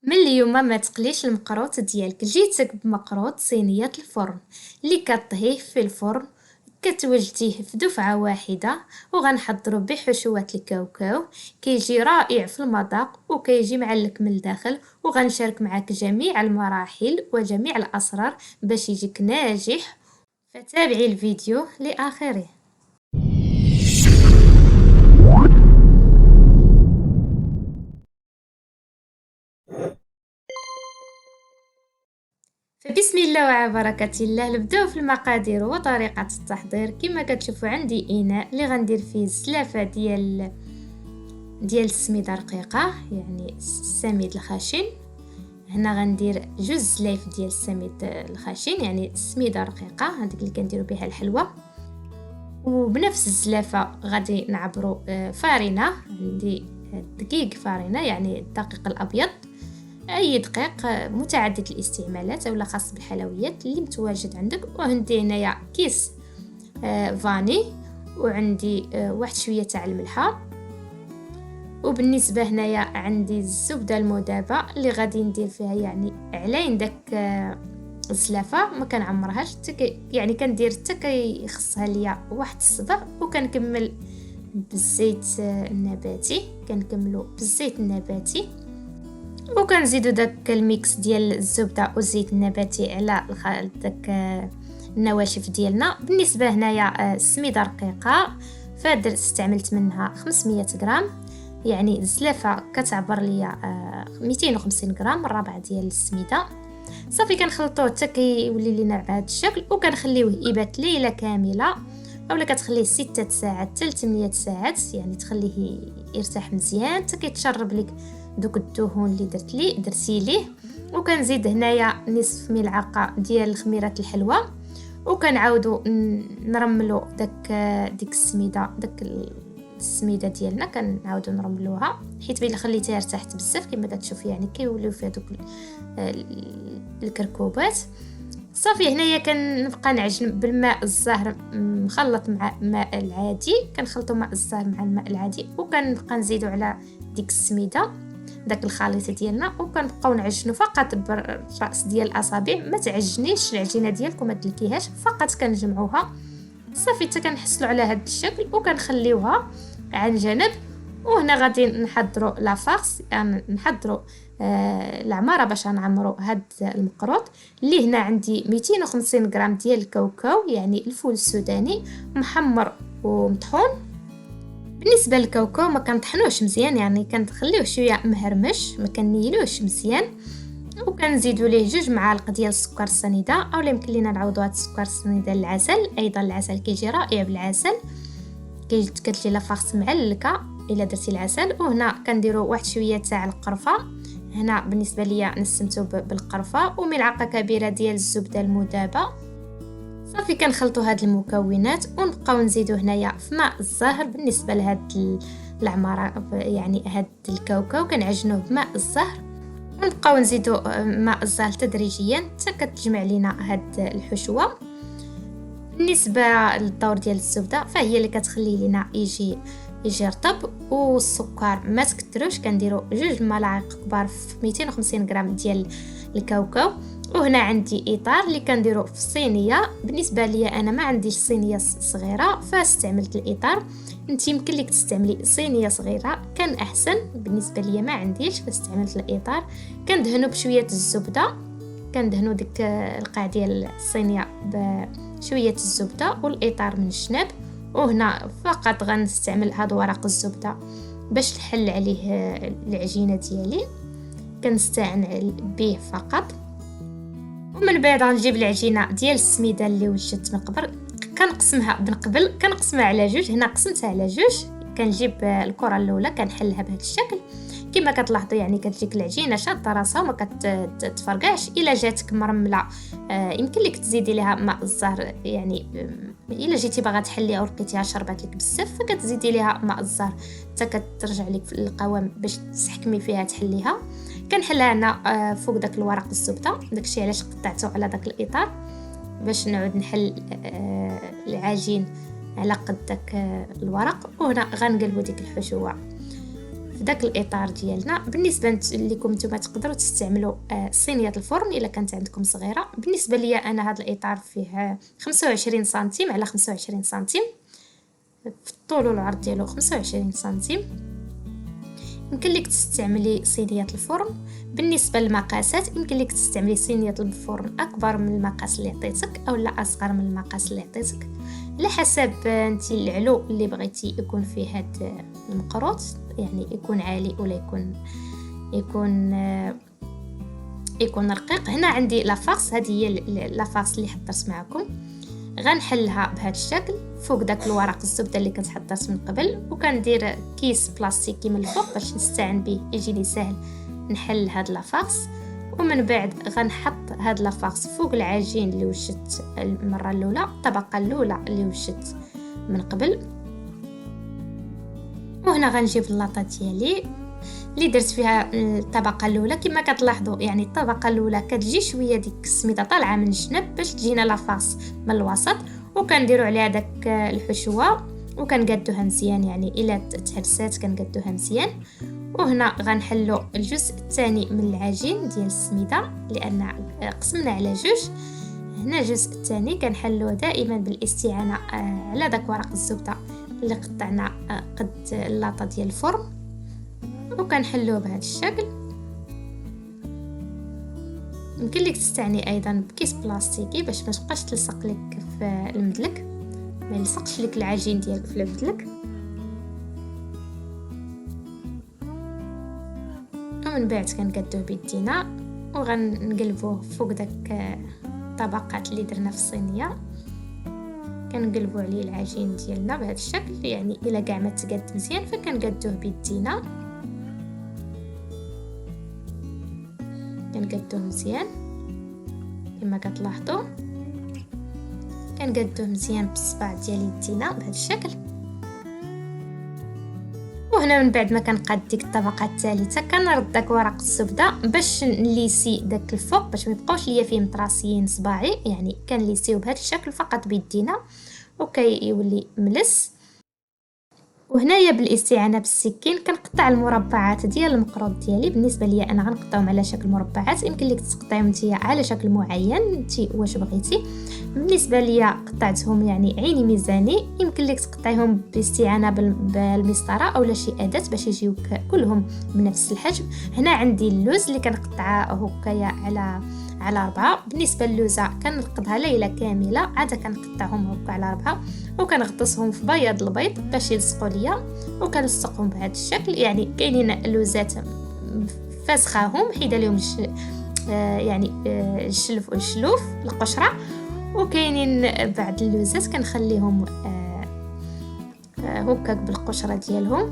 من اليوم ما تقليش المقروط ديالك، جيتك بمقروط صينية الفرن اللي كطهيه في الفرن، كتوجديه في دفعة واحدة. وغنحضروا بحشوات الكاوكاو، كيجي رائع في المذاق وكيجي معلك من الداخل. وغنشارك معاك جميع المراحل وجميع الأسرار باش يجيك ناجح، فتابعي الفيديو لآخره. فبسم الله وعلى بركة الله. نبداو في المقادير وطريقة التحضير. كما كتشوفوا عندي إناء اللي غندير فيه زلافة ديال السميدة رقيقة، يعني السميد الخشن. هنا غندير جوج زلايف ديال السميد الخشن، يعني السميدة رقيقة هذيك اللي كنديروا بها الحلوى. وبنفس الزلافة غادي نعبروا فارينة. عندي دقيق فارينة، يعني الدقيق الأبيض، اي دقيق متعدد الاستعمالات او خاص بالحلويات اللي متواجد عندك. وعندي هنايا كيس فاني، وعندي واحد شويه تاع الملحه. وبالنسبه هنايا عندي الزبده المذابه اللي غادي ندير فيها يعني علين داك الزلافه، ما كنعمرهاش يعني كندير حتى كيخصها ليا واحد الصدى. وكنكمل بالزيت النباتي، كنكملوا بالزيت النباتي. وكنزيدو داك الميكس ديال الزبده والزيت النباتي على داك النواشف ديالنا. بالنسبه هنايا السميده رقيقه، فهاد استعملت منها 500 غرام، يعني الزلافه كتعبر ليا 250 غرام الربع ديال السميده. صافي كنخلطوه حتى كيولي لينا بهذا الشكل، وكنخليوه يبات ليله كامله، اولا كتخليه 6 ساعات حتى 8 ساعات، يعني تخليه يرتاح مزيان حتى كيتشرب لك دوك الدهون اللي درتي ليه. وكنزيد هنايا نصف ملعقه ديال خميره الحلوى، وكنعاودو نرملو ديك السميده، داك السميده ديالنا كنعاودو نرملوها، حيت بلا خليتيها ارتاحت بزاف كما كتشوفي يعني كيوليو فيها دوك الكركوبات. صافي هنايا كنبقى نعجن بالماء الزهر مخلط مع الماء العادي، كنخلطوا ماء الزهر مع الماء العادي، وكنبقى نزيدو على ديك السميده داك الخليط ديالنا، وكنبقاو نعجنوا فقط بالراس ديال الاصابع. ما تعجنيش العجينه ديالك وما تدلكيهاش، فقط كنجمعوها صافي حتى كنحصلوا على هذا الشكل وكنخليوها عن جنب. وهنا غادي نحضروا لا فارس، يعني نحضروا العماره باش نعمروا هاد المقروط. اللي هنا عندي 250 غرام ديال الكاوكاو، يعني الفول السوداني محمر ومطحون. بالنسبه للكاوكاو ما كنطحنوش مزيان، يعني كنخليوه شويه مهرمش، ما كنيلوش مزيان. وكنزيدوا ليه 2 معالق ديال السكر السنيده، اولا يمكن لينا نعوضوا هاد السكر السنيده العسل. ايضا العسل كيجي رائع بالعسل، كتجي لا فارس معلكه الا درتي العسل. وهنا كنديروا واحد شويه تاع القرفه، هنا بالنسبه ليا نسمتو بالقرفه. وملعقه كبيره ديال الزبده المذابه. صافي كنخلطوا هاد المكونات ونبقاو نزيدو هنايا في ماء الزهر. بالنسبه لهاد العماره يعني هاد الكاوكاو كنعجنوه بماء الزهر، ونبقاو نزيدو ماء الزهر تدريجيا حتى كتجمع لينا هاد الحشوه. بالنسبه للدور ديال الزبده فهي اللي كتخلي لنا يجي رطب. والسكر ما تكتروش، كنديروا 2 ملاعق كبار في 250 غرام ديال الكاوكاو. وهنا عندي اطار اللي كنديروا في الصينيه. بالنسبه لي انا ما عنديش صينيه صغيره فاستعملت الاطار. انت يمكن لك تستعملي صينيه صغيره كان احسن، بالنسبه لي ما عنديش فاستعملت الاطار. كندهنوا بشويه الزبده، كندهنوا ديك القاع ديال الصينيه بشويه الزبده والاطار من الجناب. وهنا فقط غنستعمل هاد ورق الزبده باش نحل عليه العجينه ديالي، كنستعن به فقط. ومن بعد غنجيب العجينه ديال السميده اللي وجدت من قبل، كنقسمها على 2. هنا قسمتها على 2. كنجيب الكره الاولى كنحلها بهذا الشكل كما كتلاحظوا، يعني كتجيك العجينه شاده راسها وما كتفرقعش. الا جاتك مرمله يمكن لك تزيدي لها ماء الزهر، يعني الا جيتي باغا تحليها ولقيتيها شربات لك بزاف فكتزيدي لها ماء الزهر حتى كترجع لك في القوام باش تحكمي فيها تحليها. كنحلها انا فوق داك الورق الزبده، داكشي علاش قطعته على داك الاطار باش نعود نحل العجين على قد داك الورق. وهنا غنقلبوا ديك الحشوه في في داك الاطار ديالنا. بالنسبه لكم نتوما تقدروا تستعملوا صينيه الفرن الا كانت عندكم صغيره. بالنسبه لي انا هذا الاطار فيه 25 سنتيم على 25 سنتيم، في الطول والعرض ديالو 25 سنتيم. يمكن لك تستعملي صينيه الفرن. بالنسبه للمقاسات يمكن لك تستعملي صينيه الفرن اكبر من المقاس اللي عطيتك او لا اصغر من المقاس اللي عطيتك، على حسب انت العلو اللي بغيتي يكون فيه هاد المقروط، يعني يكون عالي ولا يكون رقيق. هنا عندي لافاس، هذه هي لافاس اللي حضرت معكم. غنحلها بهذا الشكل فوق داك الورق الزبده اللي كنت حضرت من قبل، وكندير كيس بلاستيكي من الفوق باش نستعن به يجيني سهل نحل هاد لافاس. ومن بعد غنحط هاد لافاس فوق العجين اللي وشت المره الاولى، الطبقه الاولى اللي وشت من قبل. وهنا غنجيب اللاطه ديالي اللي درت فيها الطبقه الاولى. كما كتلاحظوا يعني الطبقه الاولى كتجي شويه ديك السميده طالعه من الجنب باش تجينا لافاس من الوسط، وكنديروا عليها داك الحشوه وكنقادوها مزيان، يعني الا تهرسات كنقادوها مزيان. وهنا غنحلو الجزء الثاني من العجين ديال السميده لان قسمنا على جوج. هنا الجزء الثاني كنحلوه دائما بالاستعانه على داك ورق الزبده اللي قطعنا قد اللاطه ديال الفرن، وكنحلوه بهذا الشكل. يمكن لك تستعني ايضا بكيس بلاستيكي باش ما تبقاش تلصق لك في المدلك، ما يلصقش لك العجين ديالك في المدلك. ومن بعد كنقادوه بيدينا وغنقلبوه فوق داك الطبقات اللي درنا في الصينيه. كنقلبوا عليه العجين ديالنا بهذا الشكل، يعني الا كاع ما تقاد مزيان فكنقادوه بيدينا، كنقادوه مزيان كما كتلاحظوا. كنقادوه مزيان بالصباع ديال يدينا بهذا الشكل. وهنا من بعد ما كنقاد ديك الطبقه الثالثه كنرد داك ورق الزبده باش نليسي داك الفوق باش ما يبقاوش ليا فيه مطراسيين صباعي، يعني كنليسيو بهذا الشكل فقط بيدينا وكيولي ملس. وهنايا بالاستعانه بالسكين كنقطع المربعات ديال المقروط ديالي. بالنسبه ليا انا غنقطعهم على شكل مربعات، يمكن لك تقطعيهم نتيا على شكل معين انت واش بغيتي. بالنسبه ليا قطعتهم يعني عيني ميزاني، يمكن لك تقطعيهم باستعانه بالمسطره اولا شي اداه باش يجيوك كلهم بنفس الحجم. هنا عندي اللوز اللي كنقطعه هكايا على 4. بالنسبه للوزه كنرقدها ليله كامله، عاد كنقطعهم هكا على 4 وكنغطسهم في بياض البيض باش يلصقوا ليا، وكنلصقهم بهذا الشكل. يعني كاينين اللوزات فاسخاهم حيد لهم يعني الشلف والشلوف القشره، وكاينين بعض اللوزات كنخليهم هكاك بالقشره ديالهم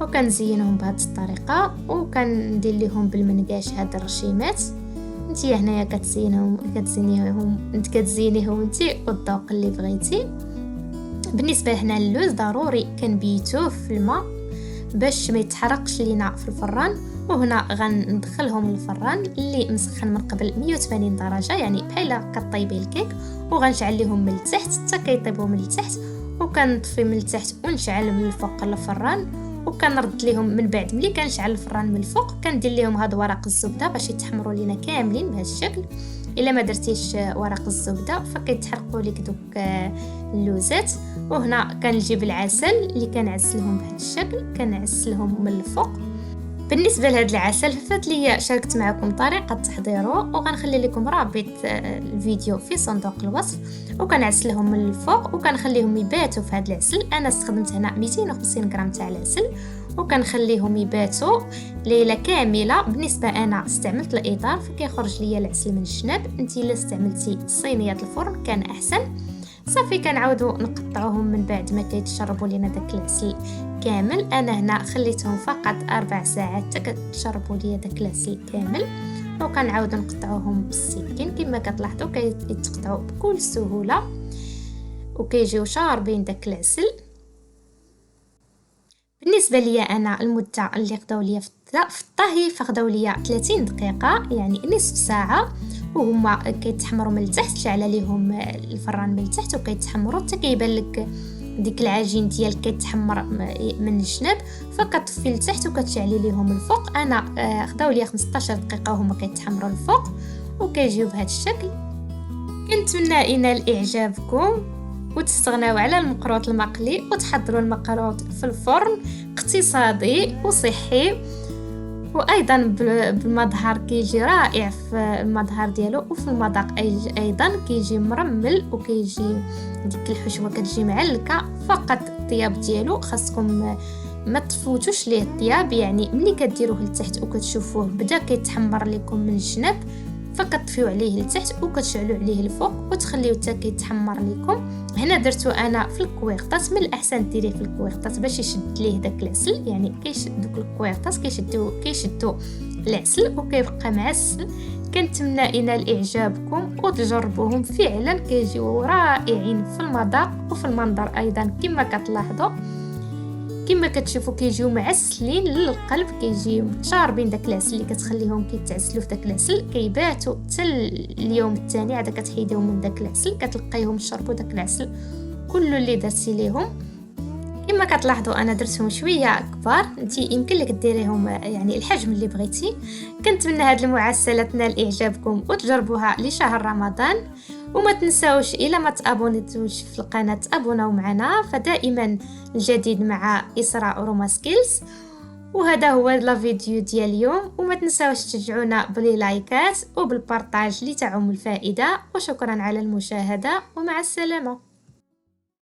وكنزينهم بهذه الطريقه، وكندير لهم بالمنقاش هاد الرشيمات. نتيا هنايا كتزينيهم انت والذوق اللي بغيتي. بالنسبه هنا اللوز ضروري كنبيتوه في الماء باش ما يتحرقش لينا في الفران. وهنا غندخلهم للفران اللي مسخن من قبل 180 درجه، يعني بحال كطيبي الكيك، وغنشعل لهم من التحت حتى كيطيبوا من التحت، وكنطفي من التحت ونشعل من الفوق الفران. وكنرد لهم من بعد ملي كنشعل الفران من الفوق كندير لهم هذا ورق الزبده باش يتحمروا لينا كاملين بهذا الشكل. الا ما درتيش ورق الزبده فكيتحرقوا لك دوك اللوزات. وهنا كنجيب العسل اللي كنعسلهم بهذا الشكل، كنعسلهم من الفوق. بالنسبه لهذا العسل فات ليا شاركت معكم طريقه تحضيره، وغنخلي لكم رابط الفيديو في صندوق الوصف. وكنعسلهم من الفوق وكنخليهم يباتوا في هذا العسل. انا استخدمت هنا 250 غرام تاع العسل وكنخليهم يباتوا ليله كامله. بالنسبه انا استعملت الاطار فكيخرج ليا العسل من الجناب، انت الا استعملتي صينيه الفرن كان احسن. صافي كنعاودوا نقطعوهم من بعد ما كيتشربوا لينا داك العسل كامل. انا هنا خليتهم فقط 4 ساعات حتى كتشربوا ليا داك العسل كامل، وكنعاودوا نقطعوهم بالسكين. كما كتلاحظوا كيتقطعوا بكل سهوله وكيجيو شاربين داك العسل. بالنسبه ليا انا المده اللي خداو ليا في الطهي فخداو ليا 30 دقيقه، يعني نصف ساعه، وهما كيتحمروا من التحت. شعل عليهم الفران من التحت وكيتحمروا حتى كيبان لك ديك العجين ديالك كيتحمر من الجناب. فكتطفي لتحت وكتشعلي ليهم الفوق. انا خداو لي 15 دقيقه وهما كيتحمروا الفوق وكيجيو بهذا الشكل. كنتمنى ينال اعجابكم وتستغناو على المقروط المقلي وتحضروا المقروط في الفرن، اقتصادي وصحي، وايضا بالمظهر كيجي رائع في المظهر ديالو، وفي المذاق ايضا كيجي مرمل وكيجي ديك الحشوه كتجي معلكه. فقط الطياب ديالو خاصكم ما تفوتوش ليه الطياب، يعني ملي كديروه لتحت وكتشوفوه بدا كيتحمر لكم من الجناب فكتطفيو عليه لتحت وكتشعلوا عليه الفوق وتخليوه حتى كيتحمر لكم. هنا درتو انا في الكويغطاس، من الاحسن ديريه في الكويغطاس باش يشد ليه داك العسل، يعني كيشد دوك الكويغطاس كيشدوا العسل وكيبقى معسل. كنتمنى ينال اعجابكم وتجربوهم، فعلا كيجيو رائعين في المذاق وفي المنظر ايضا. كما كتلاحظوا كما كتشوفوا كيجيو معسلين للقلب، كيجيو شاربين داك العسل اللي كتخليهم كيتعسلوا في داك العسل، كيباتوا حتى اليوم الثاني عاد كتحيديهم من داك العسل كتلقايهم شربوا داك العسل كله اللي درتي ليهم. كما كتلاحظوا انا درتهم شويه كبار، انت يمكن لك ديريهم يعني الحجم اللي بغيتي. كنتمنى هاد المعسله تنال اعجابكم وتجربوها لشهر رمضان، وما تنساوش الا ما تابونيتوش في القناه تابوناو معنا، فدائما الجديد مع اسراء وروما سكيلز. وهذا هو لا فيديو ديال اليوم، وما تنساوش تشجعونا بلي لايكات وبالبارطاج لتعم الفائده. وشكرا على المشاهده ومع السلامه.